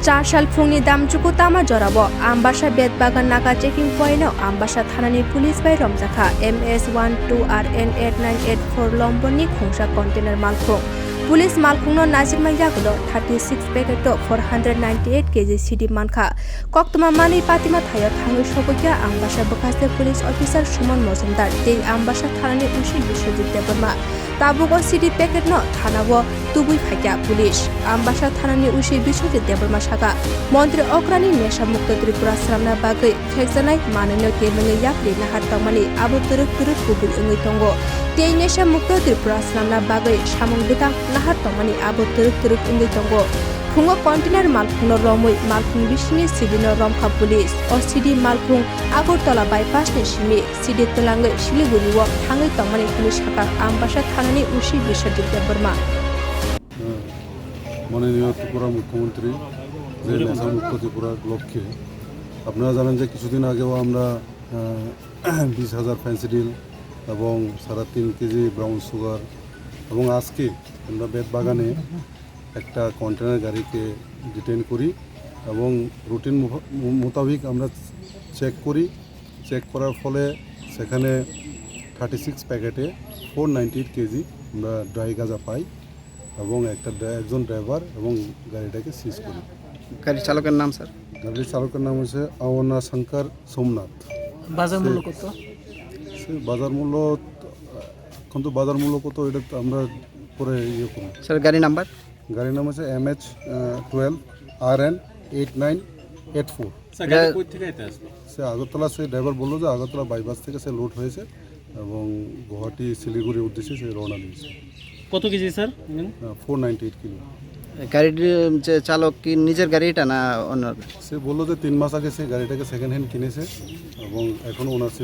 चारसाल फुंनि दामजुखौ तामा जराबो आमबासा बेतबागान नागा चेकिं पॉइन्टआव आमबासा थानानि पुलिस बाय रमजाखा MS12RN 8984 लम्बरनि खुंसा कन्टेनार मालखुं पुलिस मालखुंनो नाजिरमा यागुलो 36 पैकेट 498 kg सिडी मानखा कक्तमा मानि पातिमा थायो थांगै सबैया आमबासा बखासे पुलिस अफिसार सुमन मजुमदार ते आमबासा थानानि उसी बिश्वजित देबरमा ताबुगो सिडी पैकेट न थानावो तुबुई फाइक्या पुलिस आमबासा थानानि उसी बिश्वजित देबरमा सागा मन्त्री अक्रानि नेशा मुक्त त्रिपुरा सामना बागै खेकजानाय माननो केमंगै याकलि नाहार तमानि आबो तुरुक तुरुक गुबुल ओंगै तंगो ते नेशा मुक्त त्रिपुरा सामना बागै सामंग बिता नाहार तमानि आबो तुरुक तुरुक ओंगै तंगो खुंगो कन्टेनार मालखुंनो रमै मालखुं बिसिनि सिडिनो रमखा पुलिस अ सिडी मालखुं आगरतला बाइपास नि सिमि सिडी तलांगै सिलिगुरियाव थाङै तमानि पुलिस साखा आमबासा थानानि उसी बिश्वजित देबरमा माननीय त्रिपुरा मुख्यमंत्री যে নেশা মুক্ত ত্রিপুরার লক্ষ্যে আপনারা জানেন যে কিছুদিন আগেও আমরা 20,000 ফেন্সিডিল এবং 3.5 কেজি ব্রাউন সুগার এবং আজকে আমরা বেতবাগানে একটা কন্টেনার গাড়িকে ডিটেইন করি এবং রুটিন মোতাবেক আমরা চেক করি চেক করার ফলে সেখানে 36 প্যাকেটে 498 কেজি আমরা ড্রাই গাঁজা পাই এবং একজন ড্রাইভার এবং গাড়িটাকে সিজ করি গাড়ি চালকের নাম স্যার গাড়ির চালকের নাম হচ্ছে আওনা শঙ্কর সোমনাথ বাজার মূল্য কত সে বাজার মূল্য এখন তো বাজার মূল্য কত এটা তো আমরা পরে ইয়ে করি স্যার গাড়ি নাম্বার গাড়ির নাম হচ্ছে MH12RN 8984 সে আগরতলা সে ড্রাইভার বললো যে আগরতলা বাইপাস থেকে সে লোড হয়েছে এবং গুয়াহাটি শিলিগুড়ির উদ্দেশ্যে সে রওনা দিয়েছে কত কেজি স্যার 498 কিলো গাড়ির যে চালক কি নিজের গাড়ি এটা না অন্য সে বললো যে 3 মাস আগে সে গাড়িটাকে সেকেন্ড হ্যান্ড কিনেছে এবং এখন ওনার সে